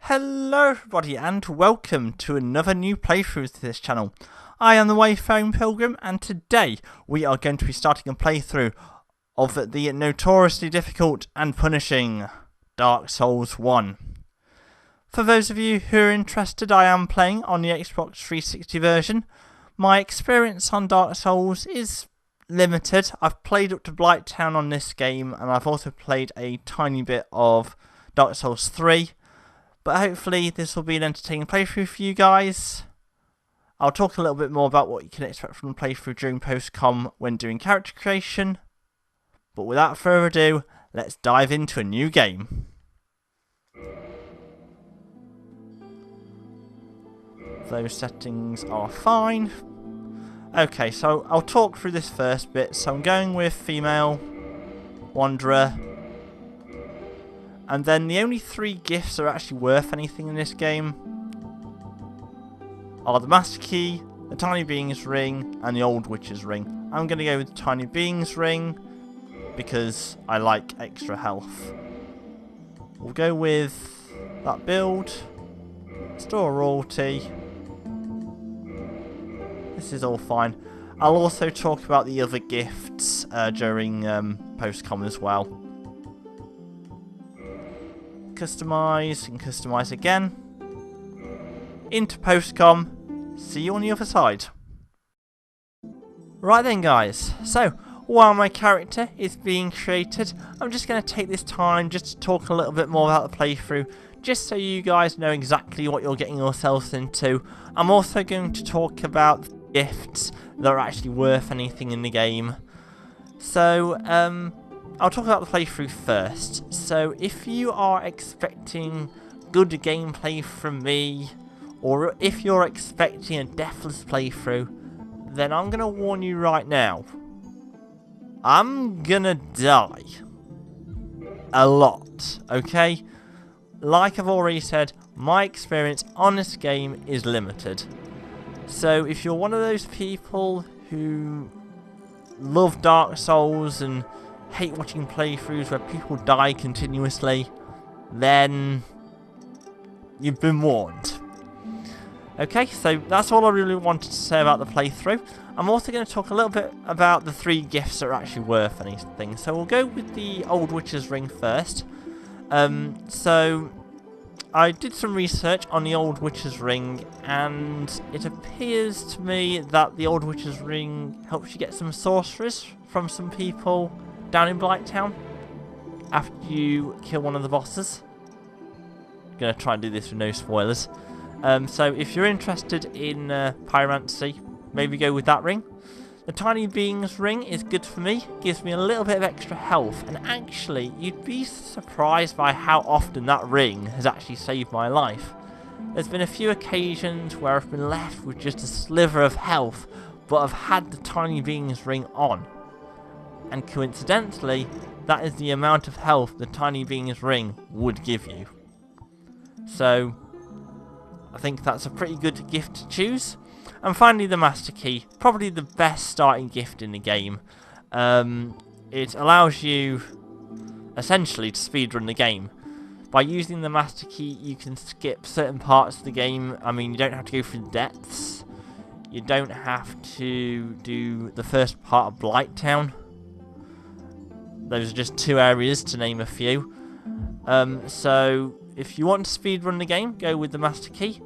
Hello everybody and welcome to another new playthrough to this channel. I am the Wayfaring Pilgrim and today we are going to be starting a playthrough of the notoriously difficult and punishing Dark Souls 1. For those of you who are interested, I am playing on the Xbox 360 version. My experience on Dark Souls is limited. I've played up to Blighttown on this game and I've also played a tiny bit of Dark Souls 3. But hopefully this will be an entertaining playthrough for you guys. I'll talk a little bit more about what you can expect from the playthrough during post-com when doing character creation. But without further ado, let's dive into a new game. Those settings are fine. Okay, so I'll talk through this first bit. So I'm going with female, wanderer. And then the only three gifts that are actually worth anything in this game are the Master Key, the Tiny Being's Ring, and the Old Witch's Ring. I'm going to go with the Tiny Being's Ring because I like extra health. We'll go with that build. Store royalty. This is all fine. I'll also talk about the other gifts during post-com as well. Customize and customize again. Into post-com. See you on the other side. Right then guys, so while my character is being created, I'm just going to take this time just to talk a little bit more about the playthrough, just so you guys know exactly what you're getting yourselves into. I'm also going to talk about gifts that are actually worth anything in the game. So, I'll talk about the playthrough first. So if you are expecting good gameplay from me, or if you're expecting a deathless playthrough, then I'm going to warn you right now. I'm gonna die. A lot, okay? Like I've already said, my experience on this game is limited. So if you're one of those people who love Dark Souls and hate watching playthroughs where people die continuously, then you've been warned. Okay, so that's all I really wanted to say about the playthrough. I'm also going to talk a little bit about the three gifts that are actually worth anything. So we'll go with the Old Witch's Ring first. So I did some research on the Old Witch's Ring, and it appears to me that the Old Witch's Ring helps you get some sorceries from some people down in Blighttown after you kill one of the bosses. I'm going to try and do this with no spoilers. So if you're interested in pyromancy, maybe go with that ring. The Tiny Being's Ring is good for me, gives me a little bit of extra health, and actually you'd be surprised by how often that ring has actually saved my life. There's been a few occasions where I've been left with just a sliver of health, but I've had the Tiny Being's Ring on. And coincidentally, that is the amount of health the Tiny Being's Ring would give you. So, I think that's a pretty good gift to choose. And finally, the Master Key, probably the best starting gift in the game. It allows you, essentially, to speedrun the game. By using the Master Key, you can skip certain parts of the game. I mean, you don't have to go through the depths. You don't have to do the first part of Blighttown. Those are just two areas, to name a few. So, if you want to speedrun the game, go with the Master Key.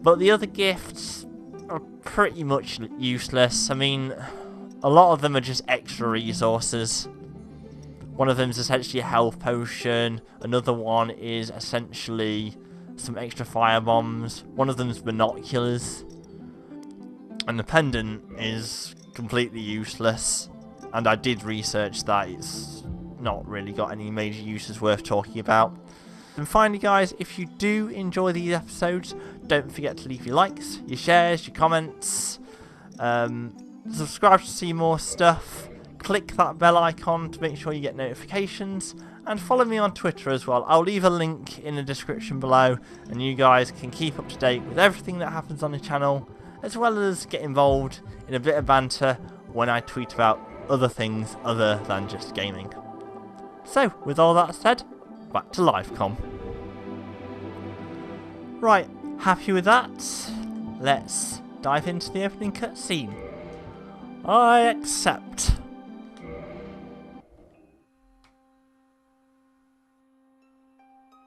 But the other gifts are pretty much useless. I mean, a lot of them are just extra resources. One of them is essentially a health potion. Another one is essentially some extra fire bombs. One of them is binoculars. And the pendant is completely useless. And I did research that. It's not really got any major uses worth talking about. And finally guys, if you do enjoy these episodes, don't forget to leave your likes, your shares, your comments, subscribe to see more stuff, click that bell icon to make sure you get notifications, and follow me on Twitter as well. I'll leave a link in the description below, and you guys can keep up to date with everything that happens on the channel, as well as get involved in a bit of banter when I tweet about other things other than just gaming. So, with all that said, back to LiveCom. Right, happy with that? Let's dive into the opening cutscene. I accept.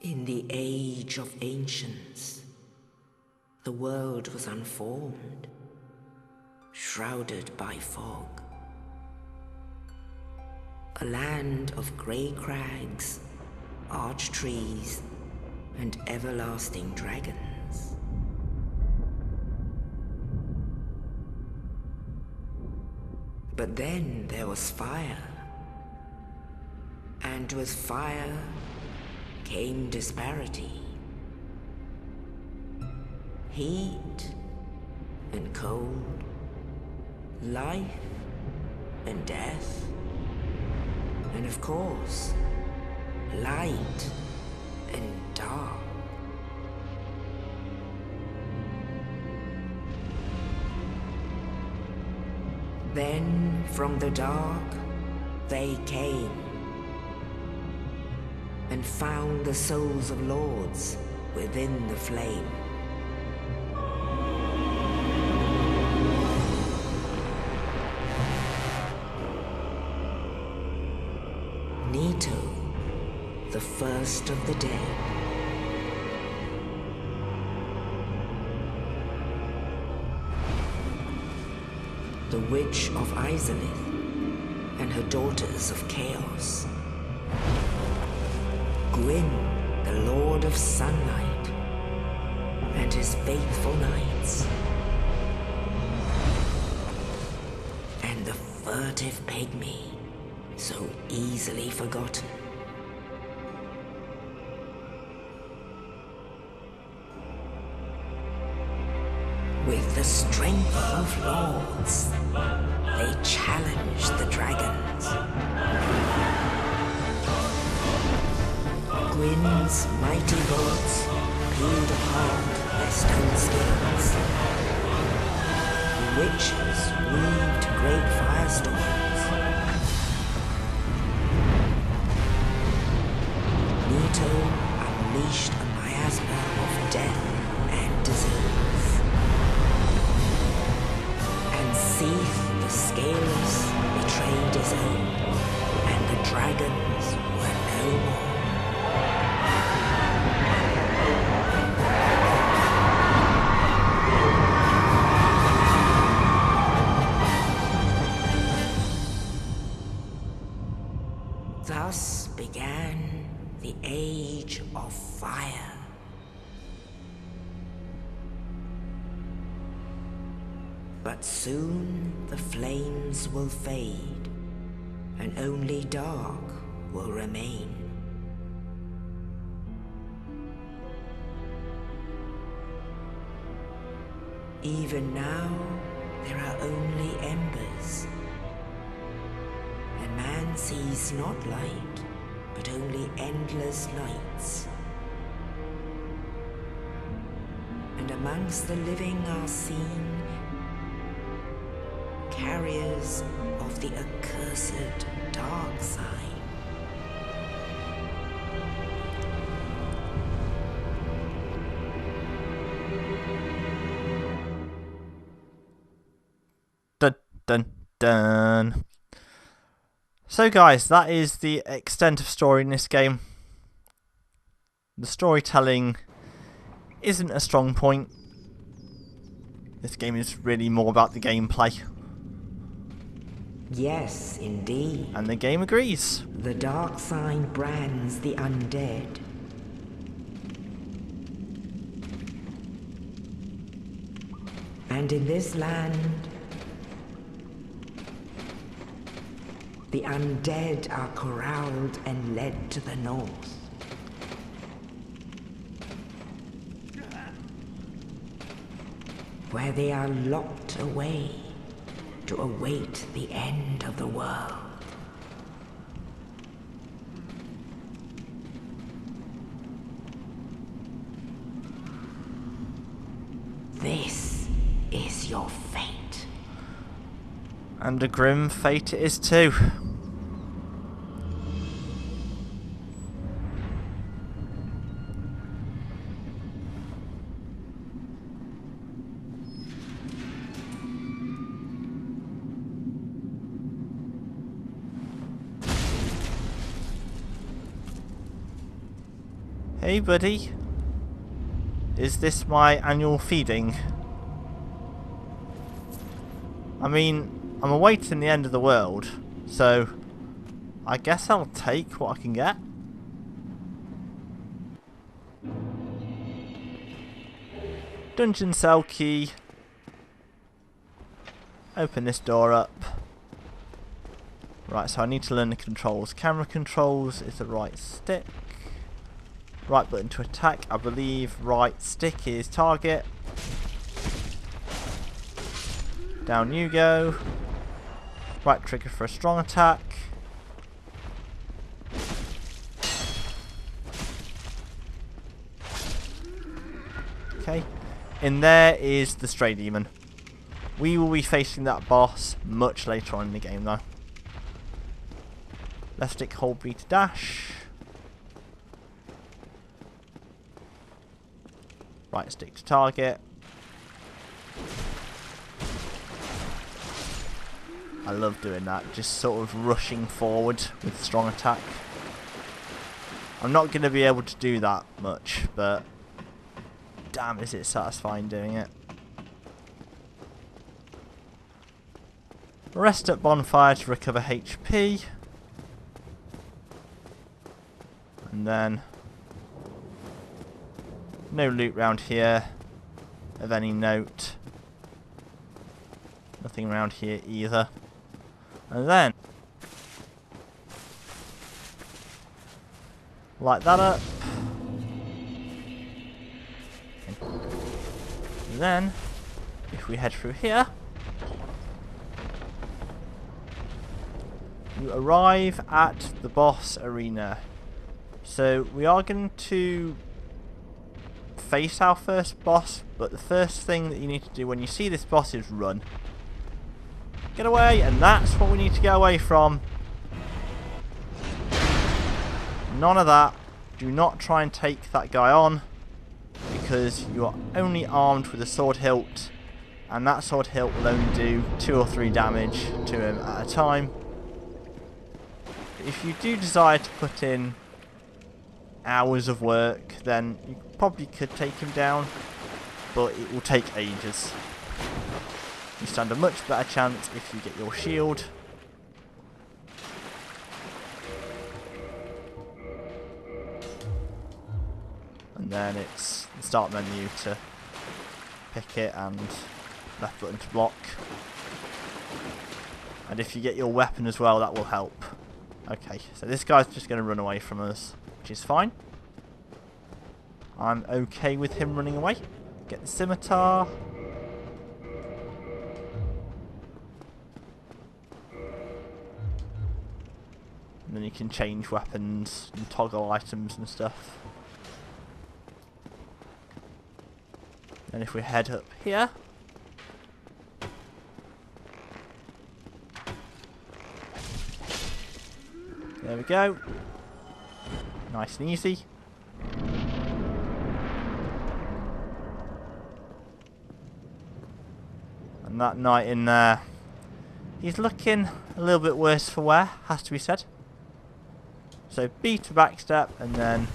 In the age of ancients, the world was unformed, shrouded by fog. A land of grey crags, arch trees, and everlasting dragons. But then there was fire, and with fire came disparity. Heat and cold, life and death, and of course, light and dark. Then from the dark they came and found the souls of lords within the flame. Nito, the first of the dead. The Witch of Izalith and her daughters of Chaos. Gwyn, the Lord of Sunlight, and his faithful knights. And the furtive pygmy, so easily forgotten. With the strength of lords, they challenged the dragons. Gwyn's mighty bolts peeled apart their stone skins. The witches weaved great firestorms. Nito unleashed a miasma of death and disease. And Seath the Scaleless betrayed his own, and the dragons were no more. Thus began the Age of Fire. But soon the flames will fade, and only dark will remain. Even now, there are only embers. And man sees not light, but only endless nights. And amongst the living are seen carriers of the accursed dark side. Dun dun dun. So guys, that is the extent of story in this game. The storytelling isn't a strong point. This game is really more about the gameplay. Yes, indeed. And the game agrees. The dark side brands the undead. And in this land, the undead are corralled and led to the north. Where they are locked away to await the end of the world. This is your fate. And a grim fate it is too. Hey buddy, is this my annual feeding? I mean, I'm awaiting the end of the world, so I guess I'll take what I can get. Dungeon cell key. Open this door up. Right, so I need to learn the controls. Camera controls is the right stick. Right button to attack, I believe. Right stick is target. Down you go. Right trigger for a strong attack. Okay. In there is the Stray Demon. We will be facing that boss much later on in the game though. Left stick, hold B to dash. Right stick to target. I love doing that, just sort of rushing forward with strong attack. I'm not going to be able to do that much, but damn is it satisfying doing it. Rest at bonfire to recover HP. And then no loot round here of any note. Nothing around here either. And then light that up. And then if we head through here, you arrive at the boss arena. So we are going to face our first boss, but the first thing that you need to do when you see this boss is run. Get away, and that's what we need to get away from. None of that. Do not try and take that guy on, because you are only armed with a sword hilt, and that sword hilt will only do 2 or 3 damage to him at a time. If you do desire to put in hours of work, then you probably could take him down, but it will take ages. You stand a much better chance if you get your shield. And then it's the start menu to pick it and left button to block. And if you get your weapon as well, that will help. Okay, so this guy's just going to run away from us, which is fine. I'm okay with him running away. Get the scimitar. And then you can change weapons and toggle items and stuff. And if we head up here, there we go. Nice and easy. And that knight in there, he's looking a little bit worse for wear, has to be said. So B to backstep, and then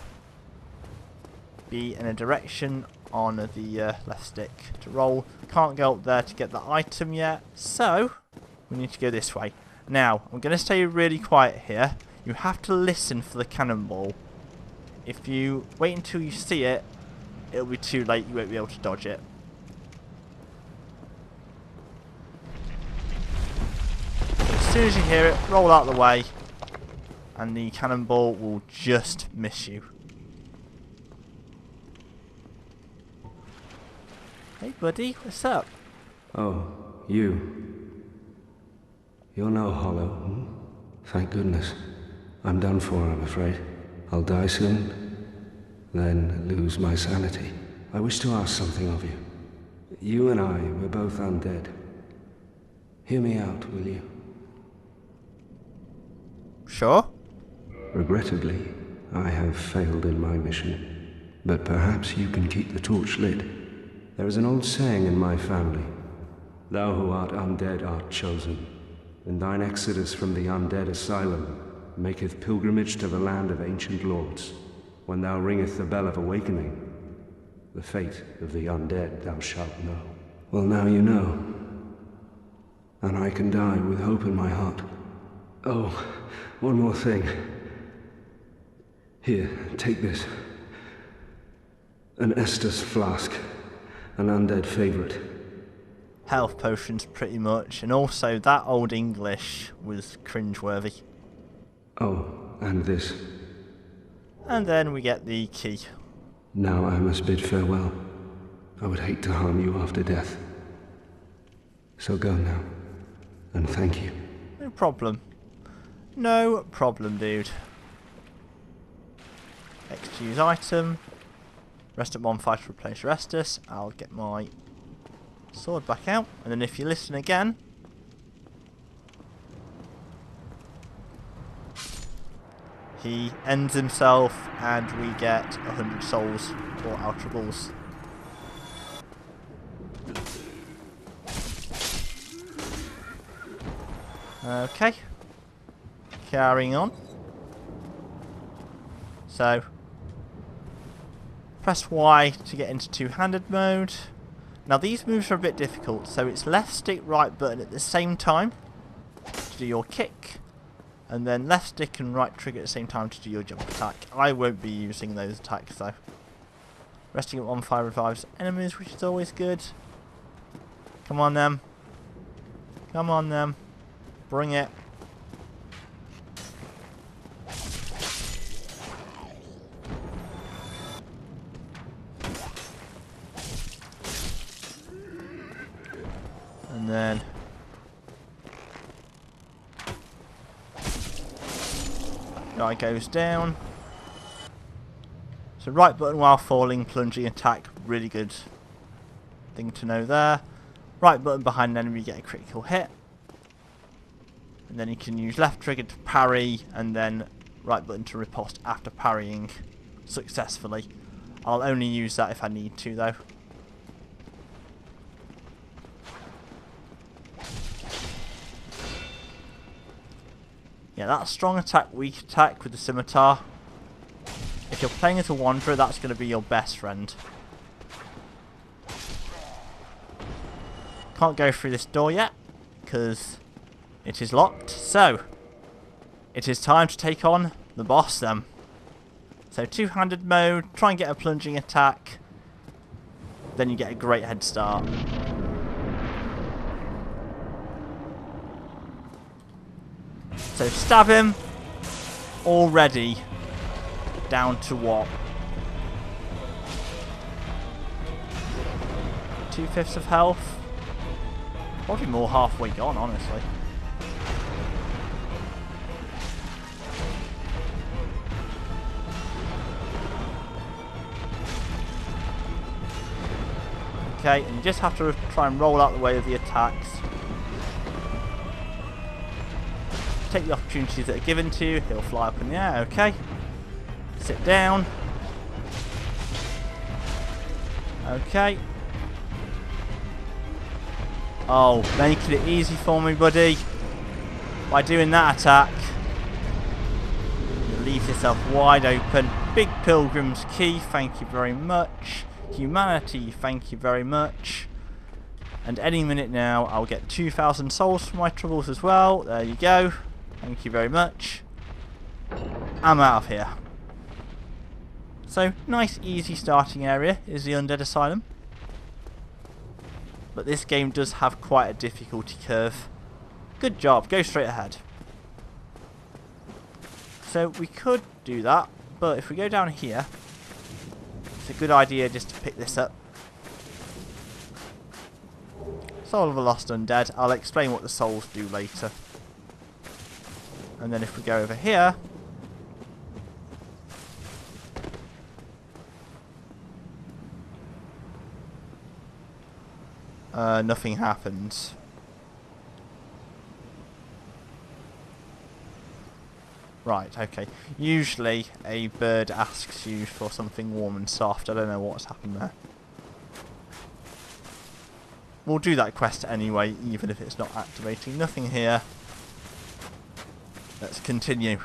B in a direction on the left stick to roll. Can't go up there to get the item yet, so we need to go this way. Now, I'm going to stay really quiet here. You have to listen for the cannonball. If you wait until you see it, it'll be too late, you won't be able to dodge it. As soon as you hear it, roll out of the way, and the cannonball will just miss you. Hey buddy, what's up? Oh, you. You're no hollow, hmm? Thank goodness. I'm done for, I'm afraid. I'll die soon, then lose my sanity. I wish to ask something of you. You and I were both undead. Hear me out, will you? Sure. Regrettably, I have failed in my mission, but perhaps you can keep the torch lit. There is an old saying in my family, "Thou who art undead art chosen, and thine exodus from the Undead Asylum maketh pilgrimage to the land of ancient lords." when thou ringest the bell of awakening, the fate of the undead thou shalt know. Well, now you know. And I can die with hope in my heart. Oh, one more thing. Here, take this. An Estus flask. An undead favorite. Health potions, pretty much. And also, that old English was cringeworthy. Oh, and this. And then we get the key. Now I must bid farewell. I would hate to harm you after death. So go now, and thank you. No problem. No problem, dude. Next to use item. Rest at bonfire to replace Restus. I'll get my sword back out. And then if you listen again... he ends himself and we get 100 souls for our troubles. Okay. Carrying on. So, press Y to get into two-handed mode. Now these moves are a bit difficult, so it's left stick, right button at the same time to do your kick. And then left stick and right trigger at the same time to do your jump attack. I won't be using those attacks though. Resting at 1-5 revives enemies, which is always good. Come on them. Come on them. Bring it. And then guy goes down. So right button while falling, plunging attack, really good thing to know there. Right button behind an enemy, you get a critical hit. And then you can use left trigger to parry, and then right button to riposte after parrying successfully. I'll only use that if I need to though. Yeah, that's strong attack, weak attack with the scimitar. If you're playing as a wanderer, that's going to be your best friend. Can't go through this door yet, because it is locked. So, it is time to take on the boss then. So, two-handed mode, try and get a plunging attack. Then you get a great head start. So stab him. Already down to what? 2/5 of health. Probably more halfway gone, honestly. Okay, and you just have to try and roll out the way of the attacks. Take the opportunities that are given to you. He'll fly up in the air, okay. Sit down. Okay. Oh, making it easy for me, buddy. By doing that attack, you leave yourself wide open. Big Pilgrim's Key, thank you very much. Humanity, thank you very much. And any minute now, I'll get 2,000 souls for my troubles as well. There you go. Thank you very much. I'm out of here. So, nice easy starting area is the Undead Asylum. But this game does have quite a difficulty curve. Good job, go straight ahead. So we could do that, but if we go down here, it's a good idea just to pick this up. Soul of a Lost Undead. I'll explain what the souls do later. And then if we go over here, nothing happens. Right, okay. Usually a bird asks you for something warm and soft. I don't know what's happened there. We'll do that quest anyway, even if it's not activating. Nothing here. Let's continue.